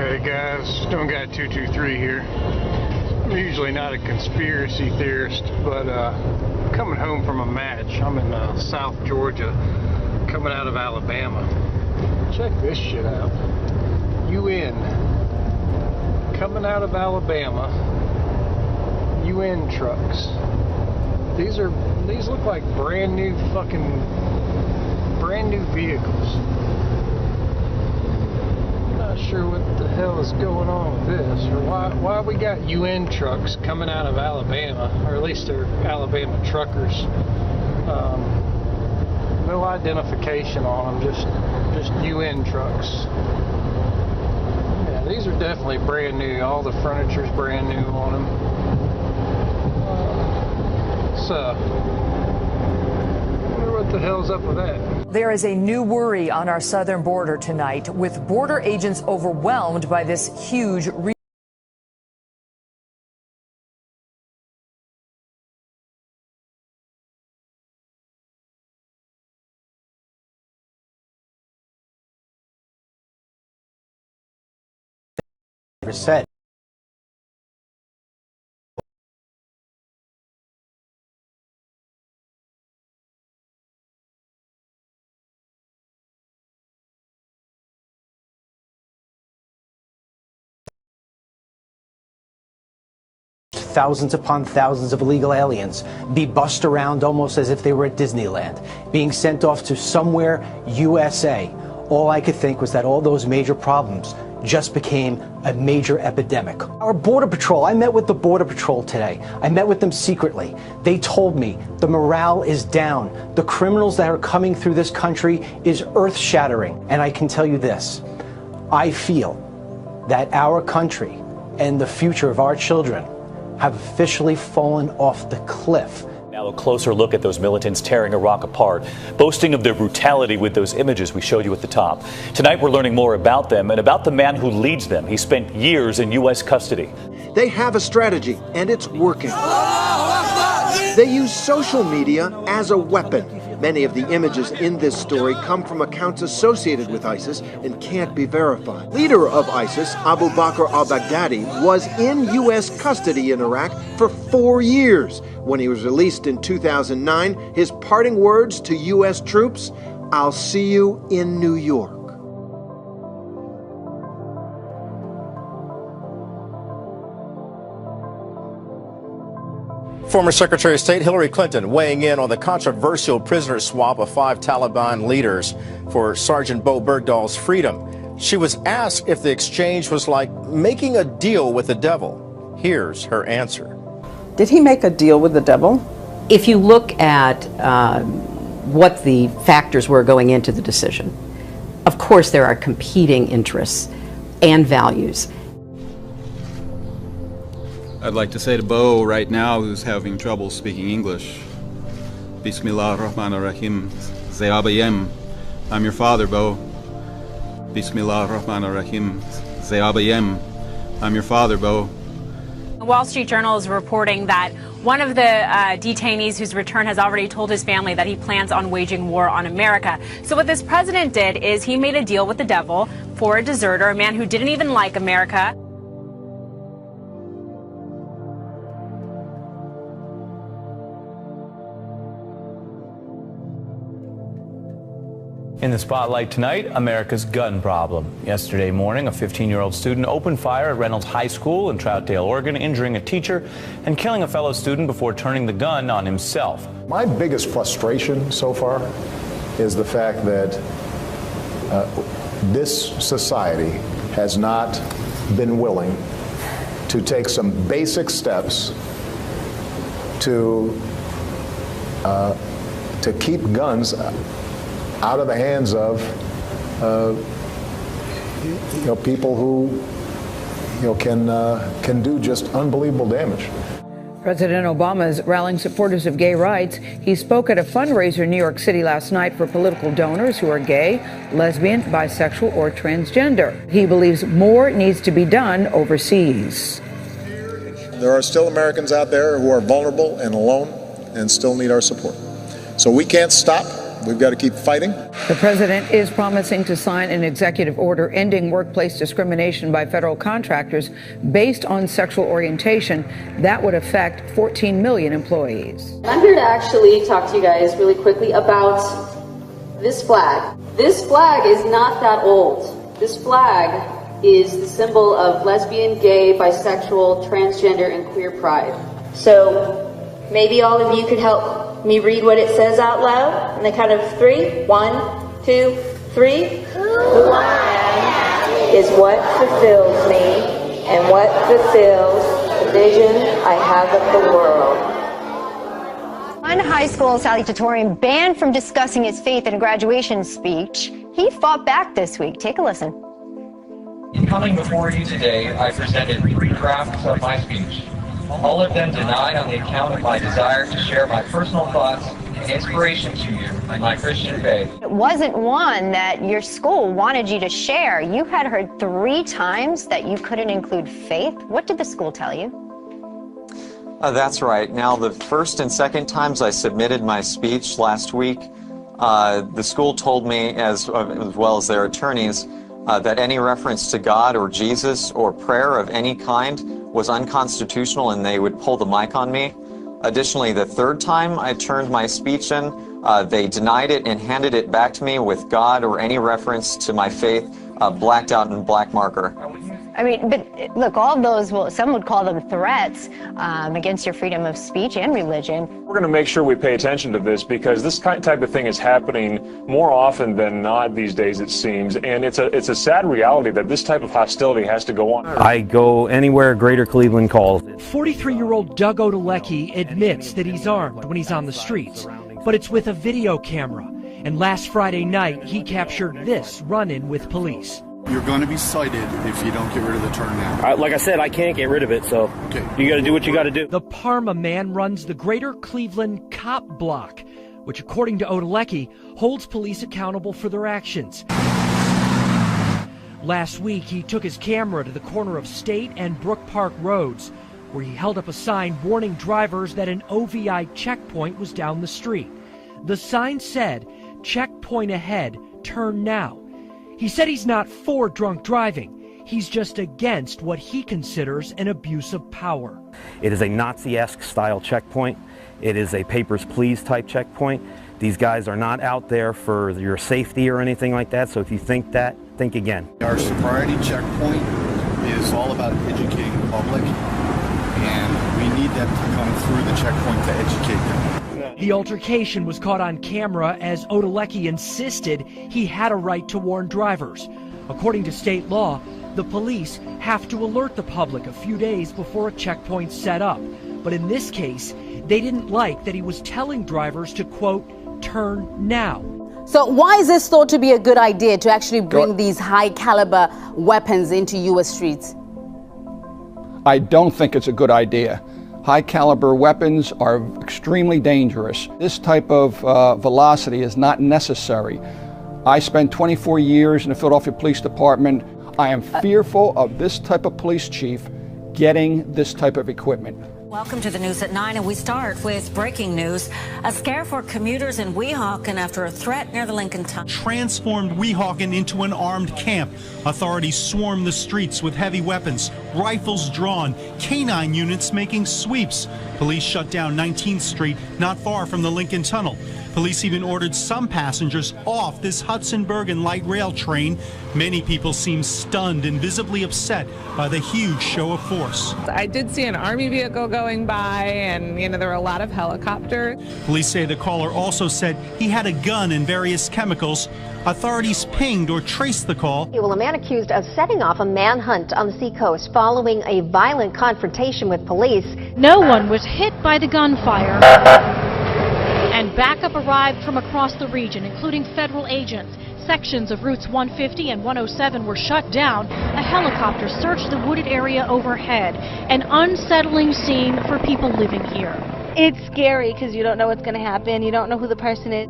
Alright guys, Stone Guy 223 here. I'm usually not a conspiracy theorist, but coming home from a match. I'm in South Georgia, coming out of Alabama. Check this shit out. UN. Coming out of Alabama. UN trucks. These look like brand new vehicles. Not sure what the hell is going on with this, or why we got UN trucks coming out of Alabama, or at least they're Alabama truckers. No identification on them, just UN trucks. Yeah, these are definitely brand new. All the furniture's brand new on them. I wonder what the hell's up with that. There is a new worry on our southern border tonight, with border agents overwhelmed by this huge said. Thousands upon thousands of illegal aliens be bussed around almost as if they were at Disneyland, being sent off to somewhere USA. All I could think was that all those major problems just became a major epidemic. Our Border Patrol, I met with the Border Patrol today. I met with them secretly. They told me the morale is down. The criminals that are coming through this country is earth-shattering. And I can tell you this, I feel that our country and the future of our children have officially fallen off the cliff. Now a closer look at those militants tearing Iraq apart, boasting of their brutality with those images we showed you at the top. Tonight we're learning more about them and about the man who leads them. He spent years in U.S. custody. They have a strategy, and it's working. They use social media as a weapon. Many of the images in this story come from accounts associated with ISIS and can't be verified. Leader of ISIS, Abu Bakr al-Baghdadi, was in U.S. custody in Iraq for 4 years. When he was released in 2009, his parting words to U.S. troops, "I'll see you in New York." Former Secretary of State Hillary Clinton weighing in on the controversial prisoner swap of 5 Taliban leaders for Sergeant Bo Bergdahl's freedom. She was asked if the exchange was like making a deal with the devil. Here's her answer. Did he make a deal with the devil? If you look at what the factors were going into the decision, of course there are competing interests and values. I'd like to say to Bo right now, who's having trouble speaking English, Bismillah ar-Rahman ar-Rahim, Zayabayem. I'm your father, Bo. Bismillah ar-Rahman ar-Rahim, Zayabayem. I'm your father, Bo. The Wall Street Journal is reporting that one of the detainees whose return has already told his family that he plans on waging war on America. So what this president did is he made a deal with the devil for a deserter, a man who didn't even like America. In the spotlight tonight, America's gun problem. Yesterday morning, a 15-year-old student opened fire at Reynolds High School in Troutdale, Oregon, injuring a teacher and killing a fellow student before turning the gun on himself. My biggest frustration so far is the fact that this society has not been willing to take some basic steps to keep guns out of the hands of people who can do just unbelievable damage. President Obama is rallying supporters of gay rights. He spoke at a fundraiser in New York City last night for political donors who are gay, lesbian, bisexual, or transgender. He believes more needs to be done overseas. There are still Americans out there who are vulnerable and alone and still need our support. So we can't stop We've got to keep fighting. The president is promising to sign an executive order ending workplace discrimination by federal contractors based on sexual orientation. That would affect 14 million employees. I'm here to actually talk to you guys really quickly about this flag. This flag is not that old. This flag is the symbol of lesbian, gay, bisexual, transgender, and queer pride. So maybe all of you could help me read what it says out loud on the count of 3. 1, 2, 3. Who I am is what fulfills me and what fulfills the vision I have of the world. One high school salutatorian banned from discussing his faith in a graduation speech. He fought back this week. Take a listen. In coming before you today, I presented 3 drafts of my speech. All of them denied on the account of my desire to share my personal thoughts and inspiration to you in my Christian faith. It wasn't one that your school wanted you to share. You had heard 3 times that you couldn't include faith. What did the school tell you? That's right. Now, the first and second times I submitted my speech last week, the school told me, as well as their attorneys, that any reference to God or Jesus or prayer of any kind was unconstitutional and they would pull the mic on me. Additionally, the third time I turned my speech in, they denied it and handed it back to me with God or any reference to my faith blacked out in black marker. I mean, but look, all of those, well, some would call them threats against your freedom of speech and religion. We're going to make sure we pay attention to this because this type of thing is happening more often than not these days, it seems, and it's a sad reality that this type of hostility has to go on. I go anywhere Greater Cleveland calls. 43-year-old Doug Odalecki admits that he's armed when he's on the streets, but it's with a video camera. And last Friday night, he captured this run-in with police. You're going to be cited if you don't get rid of the turn now. Like I said, I can't get rid of it, so you got to do what you got to do. The Parma man runs the Greater Cleveland Cop Block, which, according to Odalecki, holds police accountable for their actions. Last week, he took his camera to the corner of State and Brook Park Roads, where he held up a sign warning drivers that an OVI checkpoint was down the street. The sign said, "Checkpoint ahead, turn now." He said he's not for drunk driving. He's just against what he considers an abuse of power. It is a Nazi-esque style checkpoint. It is a papers, please type checkpoint. These guys are not out there for your safety or anything like that, so if you think that, think again. Our sobriety checkpoint is all about educating the public, and we need them to come through the checkpoint to educate them. The altercation was caught on camera as Odalecki insisted he had a right to warn drivers. According to state law, the police have to alert the public a few days before a checkpoint's set up. But in this case, they didn't like that he was telling drivers to, quote, turn now. So why is this thought to be a good idea to actually bring these high caliber weapons into U.S. streets? I don't think it's a good idea. High caliber weapons are extremely dangerous. This type of velocity is not necessary. I spent 24 years in the Philadelphia Police Department. I am fearful of this type of police chief getting this type of equipment. Welcome to the news at 9, and we start with breaking news. A scare for commuters in Weehawken after a threat near the Lincoln Tunnel. Transformed Weehawken into an armed camp. Authorities swarmed the streets with heavy weapons, rifles drawn, canine units making sweeps. Police shut down 19th Street, not far from the Lincoln Tunnel. Police even ordered some passengers off this Hudson-Bergen light rail train. Many people seem stunned and visibly upset by the huge show of force. I did see an Army vehicle going by, and there were a lot of helicopters. Police say the caller also said he had a gun and various chemicals. Authorities pinged or traced the call. Well, a man accused of setting off a manhunt on the seacoast following a violent confrontation with police. No one was hit by the gunfire. And backup arrived from across the region, including federal agents. Sections of routes 150 and 107 were shut down. A helicopter searched the wooded area overhead. An unsettling scene for people living here. It's scary because you don't know what's going to happen. You don't know who the person is.